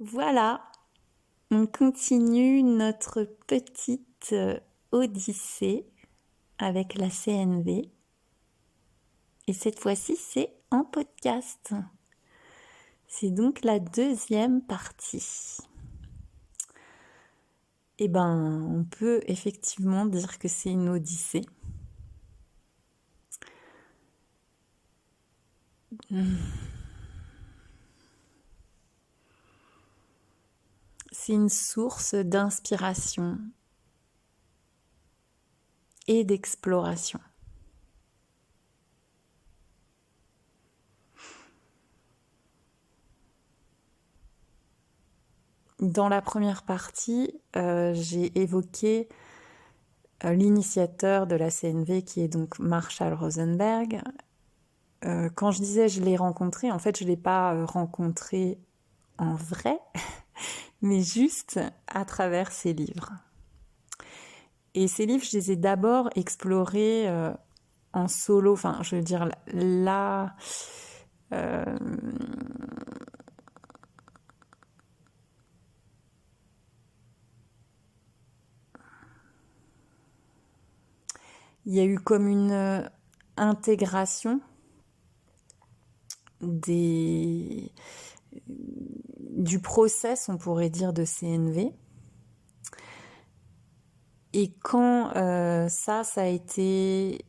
Voilà, on continue notre petite odyssée avec la CNV. Et cette fois-ci, c'est en podcast. C'est donc la deuxième partie. Eh ben, on peut effectivement dire que c'est une odyssée. C'est une source d'inspiration et d'exploration. Dans la première partie, j'ai évoqué l'initiateur de la CNV qui est donc Marshall Rosenberg. Quand je disais je l'ai rencontré, en fait je ne l'ai pas rencontré en vrai, mais juste à travers ses livres. Et ces livres, je les ai d'abord explorés en solo, enfin je veux dire là... il y a eu comme une intégration du process, on pourrait dire, de CNV. Et quand ça a été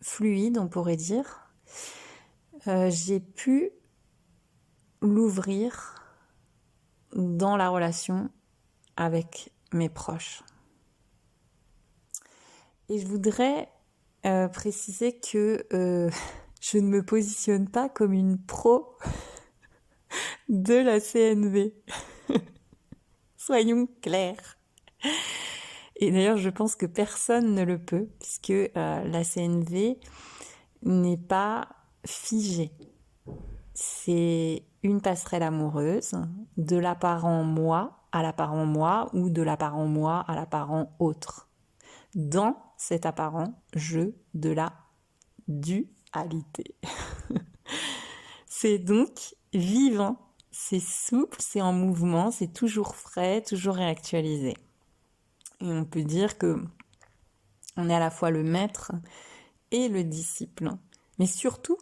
fluide, on pourrait dire, j'ai pu l'ouvrir dans la relation avec mes proches. Et je voudrais préciser que je ne me positionne pas comme une pro de la CNV. Soyons clairs. Et d'ailleurs, je pense que personne ne le peut, puisque la CNV n'est pas figée. C'est une passerelle amoureuse de l'apparent moi à l'apparent moi ou de l'apparent moi à l'apparent autre. Dans cet apparent jeu de la dualité. C'est donc vivant, c'est souple, c'est en mouvement, c'est toujours frais, toujours réactualisé. Et on peut dire que on est à la fois le maître et le disciple. Mais surtout,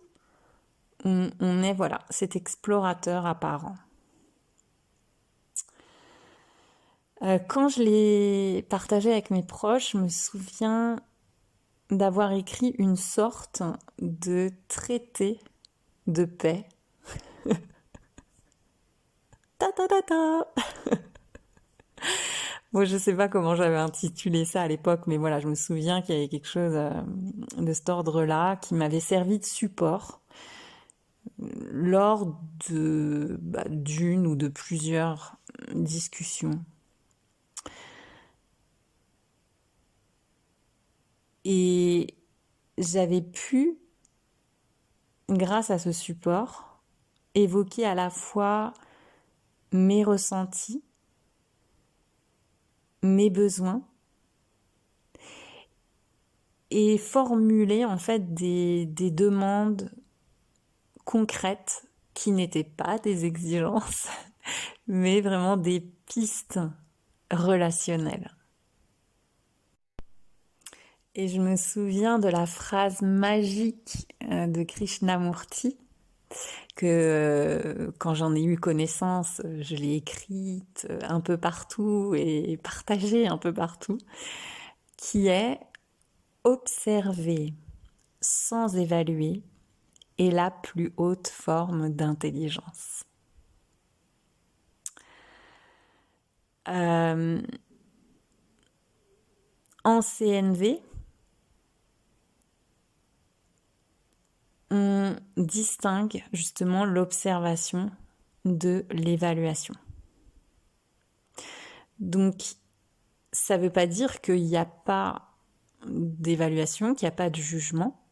on est cet explorateur apparent. Quand je l'ai partagé avec mes proches, je me souviens d'avoir écrit une sorte de traité de paix. Ta ta ta ta. Bon, je sais pas comment j'avais intitulé ça à l'époque, mais voilà, je me souviens qu'il y avait quelque chose de cet ordre-là qui m'avait servi de support lors d'une ou de plusieurs discussions. Et j'avais pu, grâce à ce support, évoquer à la fois mes ressentis, mes besoins, et formuler en fait des demandes concrètes qui n'étaient pas des exigences, mais vraiment des pistes relationnelles. Et je me souviens de la phrase magique de Krishnamurti que quand j'en ai eu connaissance, je l'ai écrite un peu partout et partagée un peu partout, qui est « Observer sans évaluer est la plus haute forme d'intelligence ». En CNV, on distingue justement l'observation de l'évaluation. Donc, ça ne veut pas dire qu'il n'y a pas d'évaluation, qu'il n'y a pas de jugement.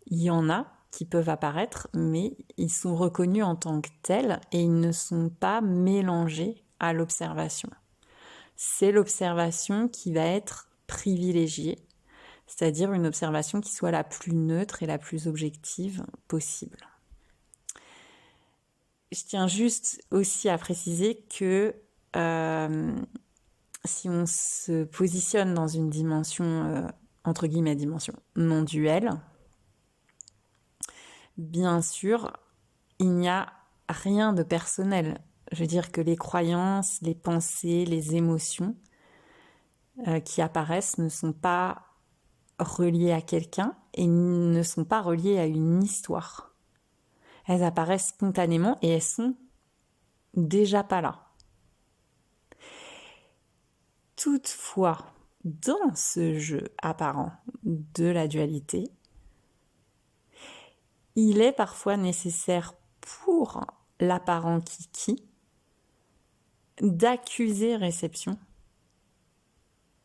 Il y en a qui peuvent apparaître, mais ils sont reconnus en tant que tels et ils ne sont pas mélangés à l'observation. C'est l'observation qui va être privilégiée. c'est-à-dire une observation qui soit la plus neutre et la plus objective possible. Je tiens juste aussi à préciser que si on se positionne dans une dimension, entre guillemets, dimension non duelle, bien sûr, il n'y a rien de personnel. Je veux dire que les croyances, les pensées, les émotions qui apparaissent ne sont pas reliées à quelqu'un et ne sont pas reliées à une histoire. Elles apparaissent spontanément et elles sont déjà pas là. Toutefois, dans ce jeu apparent de la dualité, il est parfois nécessaire pour l'apparent kiki d'accuser réception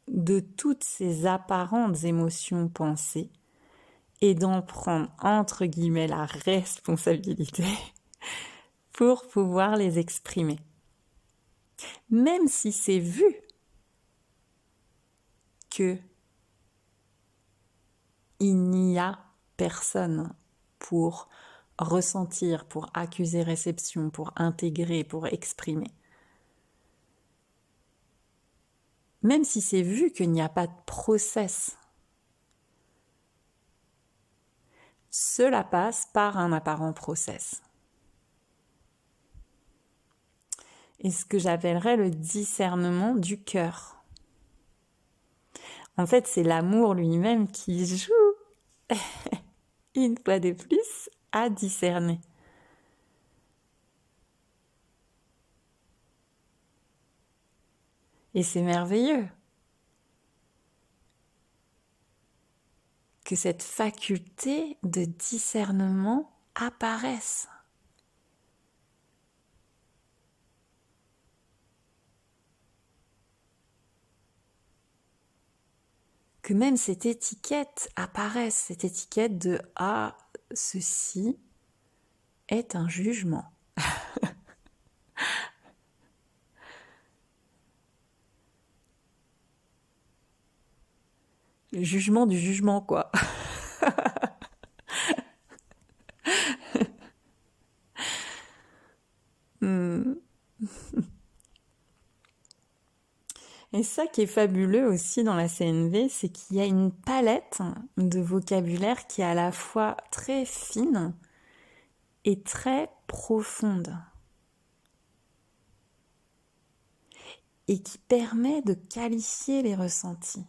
de toutes ces apparentes émotions pensées et d'en prendre entre guillemets la responsabilité pour pouvoir les exprimer. Même si c'est vu que il n'y a personne pour ressentir, pour accuser réception, pour intégrer, pour exprimer. Même si c'est vu qu'il n'y a pas de process, cela passe par un apparent process. Et ce que j'appellerais le discernement du cœur. En fait, c'est l'amour lui-même qui joue, une fois de plus, à discerner. Et c'est merveilleux que cette faculté de discernement apparaisse. Que même cette étiquette apparaisse, cette étiquette de « Ah, ceci est un jugement ». Le jugement du jugement, quoi. Et ça qui est fabuleux aussi dans la CNV, c'est qu'il y a une palette de vocabulaire qui est à la fois très fine et très profonde. Et qui permet de qualifier les ressentis.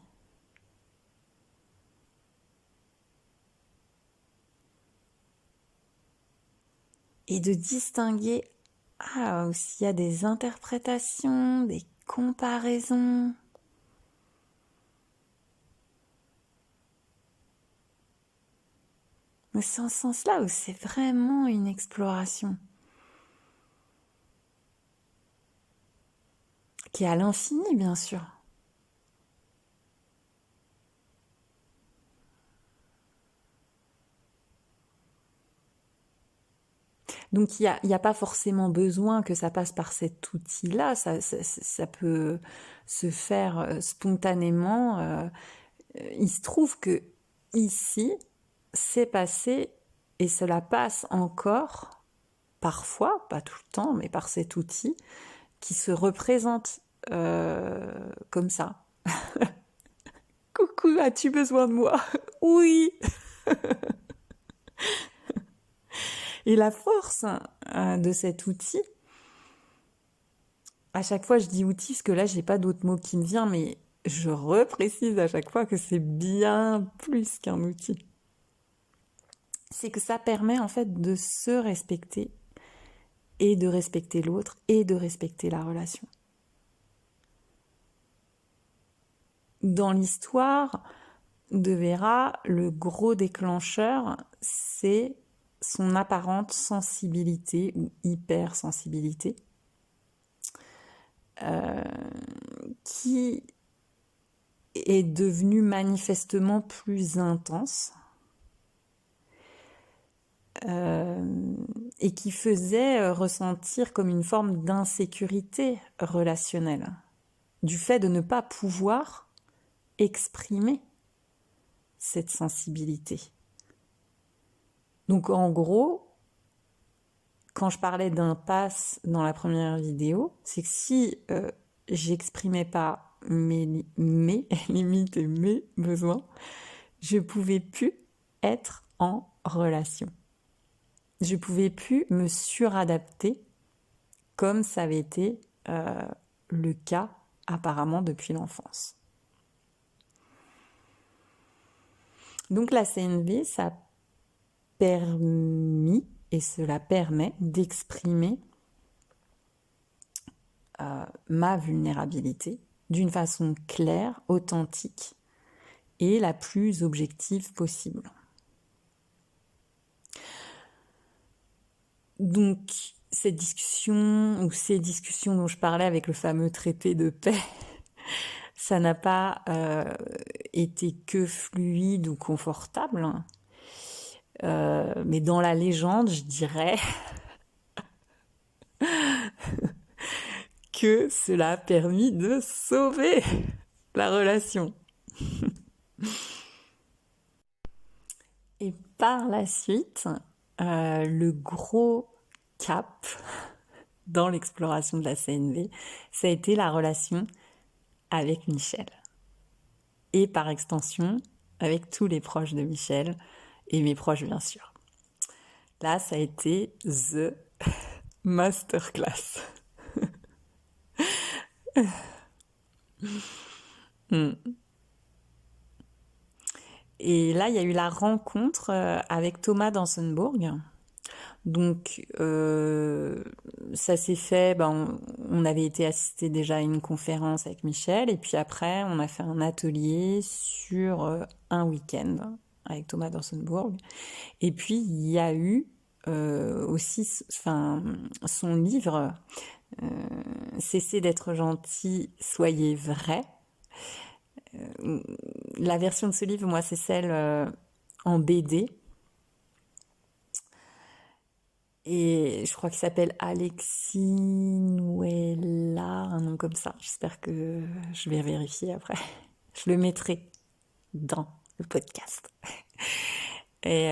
Et de distinguer s'il y a des interprétations, des comparaisons. Mais c'est en ce sens-là où c'est vraiment une exploration. Qui est à l'infini, bien sûr. Donc, il n'y a pas forcément besoin que ça passe par cet outil-là. Ça peut se faire spontanément. Il se trouve que ici, c'est passé et cela passe encore, parfois, pas tout le temps, mais par cet outil qui se représente comme ça. Coucou, as-tu besoin de moi? Oui. Et la force de cet outil, à chaque fois je dis outil parce que là j'ai pas d'autre mot qui me vient, mais je reprécise à chaque fois que c'est bien plus qu'un outil. C'est que ça permet en fait de se respecter et de respecter l'autre et de respecter la relation. Dans l'histoire de Vera, le gros déclencheur, c'est son apparente sensibilité ou hypersensibilité qui est devenue manifestement plus intense et qui faisait ressentir comme une forme d'insécurité relationnelle, du fait de ne pas pouvoir exprimer cette sensibilité. Donc en gros, quand je parlais d'impasse dans la première vidéo, c'est que si j'exprimais pas mes limites et mes besoins, je pouvais plus être en relation. Je pouvais plus me suradapter comme ça avait été le cas apparemment depuis l'enfance. Donc la CNV, ça a permis, et cela permet, d'exprimer ma vulnérabilité d'une façon claire, authentique et la plus objective possible. Donc, cette discussion ou ces discussions dont je parlais avec le fameux traité de paix, ça n'a pas été que fluide ou confortable, mais dans la légende, je dirais que cela a permis de sauver la relation. Et par la suite, le gros cap dans l'exploration de la CNV, ça a été la relation avec Michel. Et par extension, avec tous les proches de Michel et mes proches, bien sûr. Là, ça a été the masterclass. Et là, il y a eu la rencontre avec Thomas Dansenbourg. Donc, ça s'est fait, on avait été assister déjà à une conférence avec Michel, et puis après, on a fait un atelier sur un week-end avec Thomas Dansenbourg. Et puis, il y a eu aussi son livre « Cessez d'être gentil, soyez vrai ». La version de ce livre, moi, c'est celle en BD. Et je crois qu'il s'appelle Alexis Nuella, un nom comme ça. J'espère que je vais vérifier après. Je le mettrai dans le podcast. Et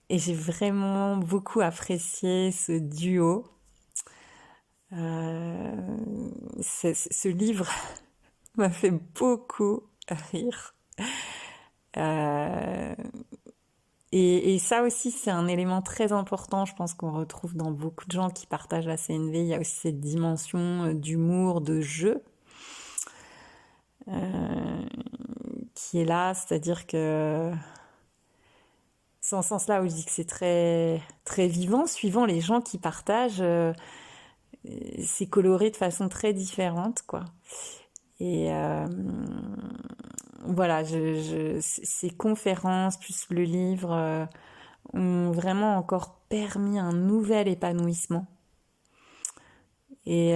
j'ai vraiment beaucoup apprécié ce duo. Ce livre m'a fait beaucoup rire. Et ça aussi, c'est un élément très important, je pense qu'on retrouve dans beaucoup de gens qui partagent la CNV. Il y a aussi cette dimension d'humour, de jeu qui est là, c'est-à-dire que c'est en ce sens-là où je dis que c'est très, très vivant, suivant les gens qui partagent, c'est coloré de façon très différente, quoi. Et voilà, ces conférences plus le livre ont vraiment encore permis un nouvel épanouissement. Et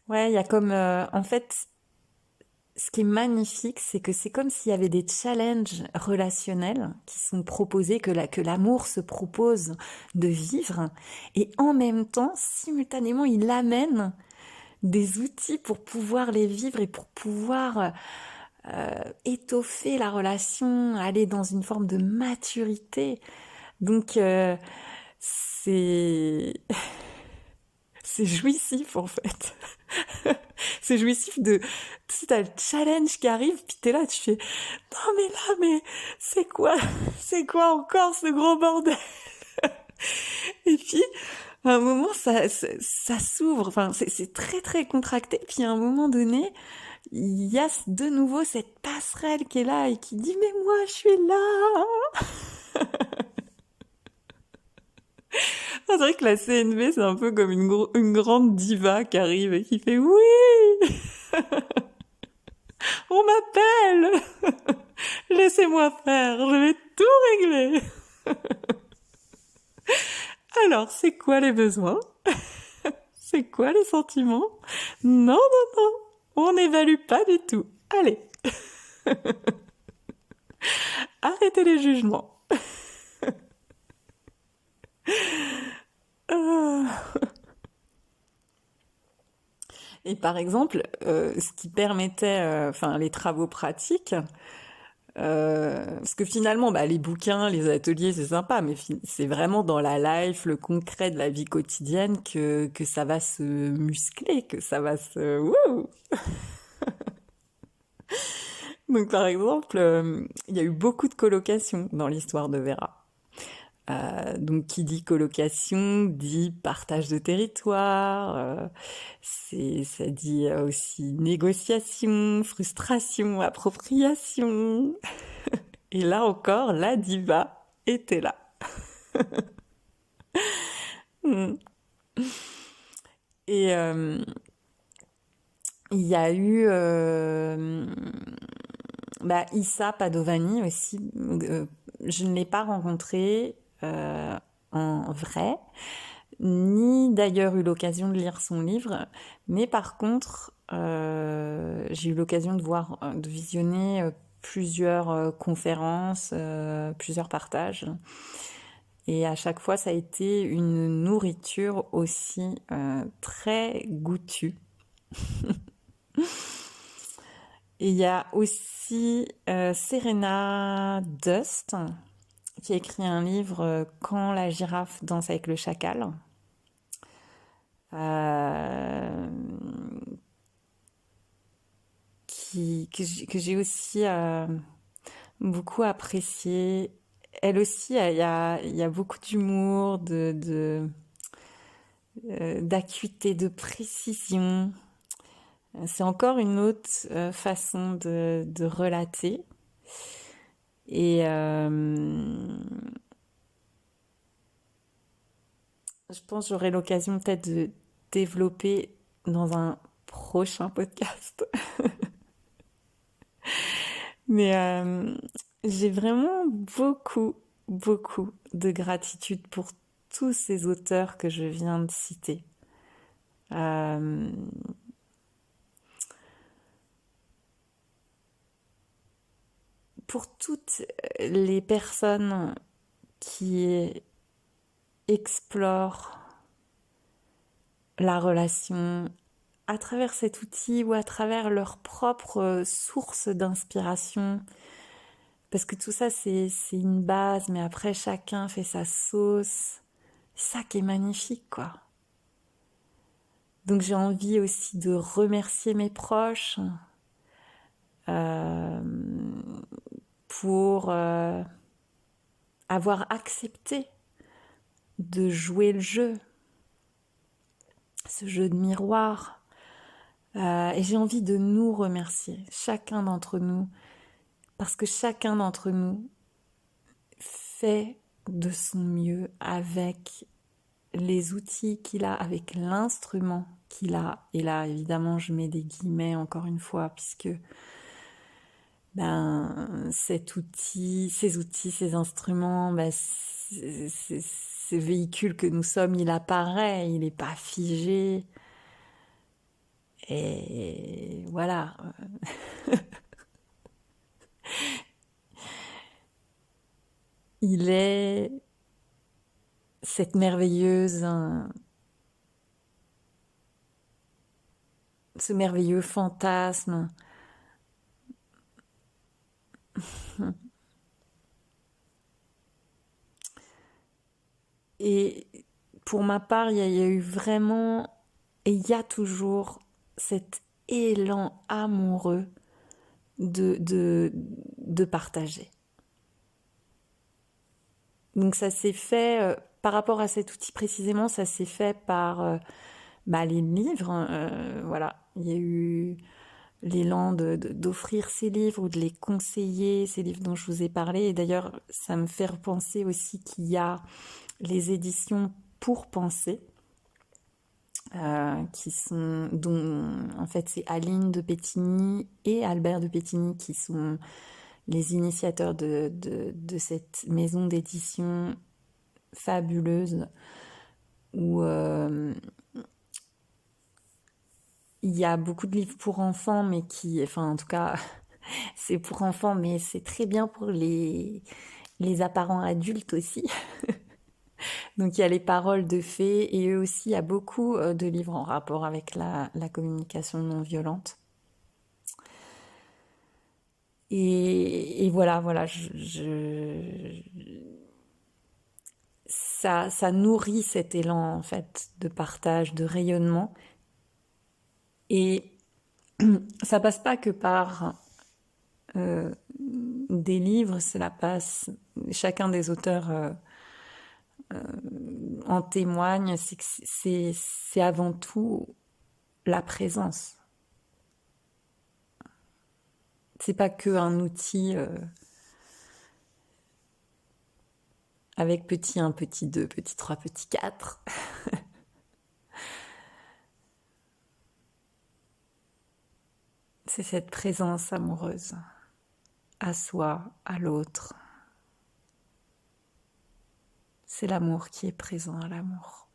ouais, il y a comme en fait, ce qui est magnifique, c'est que c'est comme s'il y avait des challenges relationnels qui sont proposés, que l'amour se propose de vivre, et en même temps, simultanément, il amène des outils pour pouvoir les vivre et pour pouvoir étoffer la relation, aller dans une forme de maturité. Donc, c'est jouissif en fait. C'est jouissif de... Tu sais, t'as le challenge qui arrive, puis t'es là, tu fais... Non mais là, mais c'est quoi encore ce gros bordel? Et puis, à un moment, ça s'ouvre, enfin, c'est très très contracté, puis à un moment donné, il y a de nouveau cette passerelle qui est là et qui dit « Mais moi, je suis là !» C'est vrai que la CNV, c'est un peu comme une grande diva qui arrive et qui fait « Oui, on m'appelle, laissez-moi faire, je vais tout régler. » Alors, c'est quoi les besoins? C'est quoi les sentiments? Non, on n'évalue pas du tout. Allez. Arrêtez les jugements. Et par exemple, ce qui permettait, enfin les travaux pratiques, parce que finalement, bah, les bouquins, les ateliers, c'est sympa, mais c'est vraiment dans la life, le concret de la vie quotidienne que ça va se muscler, que ça va se... Wouh. Donc par exemple, il y a eu beaucoup de colocations dans l'histoire de Vera. Donc qui dit colocation dit partage de territoire, ça dit aussi négociation, frustration, appropriation. Et là encore, la diva était là. Mm. Et il y a eu bah, Issa Padovani aussi. Je ne l'ai pas rencontré en vrai, ni d'ailleurs eu l'occasion de lire son livre, mais par contre, j'ai eu l'occasion de voir, de visionner plusieurs conférences, plusieurs partages. Et à chaque fois, ça a été une nourriture aussi très goûtue. Et il y a aussi Serena Dust, qui a écrit un livre Quand la girafe danse avec le chacal. Euh, que j'ai aussi beaucoup apprécié. Elle aussi, il y a beaucoup d'humour, d'acuité, de précision. C'est encore une autre façon de relater. Et je pense que j'aurai l'occasion peut-être de développer dans un prochain podcast. Mais j'ai vraiment beaucoup de gratitude pour tous ces auteurs que je viens de citer. Euh, pour toutes les personnes qui explorent la relation à travers cet outil ou à travers leur propre source d'inspiration. Parce que tout ça, c'est une base, mais après, chacun fait sa sauce. C'est ça qui est magnifique, quoi. Donc j'ai envie aussi de remercier mes proches euh, pour avoir accepté de jouer le jeu, ce jeu de miroir. Et j'ai envie de nous remercier, chacun d'entre nous, parce que chacun d'entre nous fait de son mieux avec les outils qu'il a, avec l'instrument qu'il a. Et là, évidemment, je mets des guillemets encore une fois, puisque ben, ces outils, ces instruments, ben, ces véhicules que nous sommes, il apparaît, il n'est pas figé. Et voilà. Il est cette merveilleuse, ce merveilleux fantasme. Et pour ma part, il y a eu vraiment, et il y a toujours cet élan amoureux de partager. Donc ça s'est fait, par rapport à cet outil précisément, ça s'est fait par les livres. Voilà, il y a eu l'élan d'offrir ces livres ou de les conseiller, ces livres dont je vous ai parlé. Et d'ailleurs, ça me fait repenser aussi qu'il y a les éditions Pour penser, qui sont, dont en fait c'est Aline de Pétigny et Albert de Pétigny qui sont les initiateurs de cette maison d'édition fabuleuse où il y a beaucoup de livres pour enfants, mais qui, enfin en tout cas, C'est pour enfants, mais c'est très bien pour les apparents adultes aussi. Donc il y a les paroles de fées et eux aussi, il y a beaucoup de livres en rapport avec la communication non violente. Et voilà, voilà, ça nourrit cet élan en fait de partage, de rayonnement. Et ça passe pas que par des livres, cela passe. Chacun des auteurs en témoigne. C'est avant tout la présence. C'est pas que un outil avec petit 1, petit 2, petit 3, petit 4. C'est cette présence amoureuse à soi, à l'autre. C'est l'amour qui est présent à l'amour.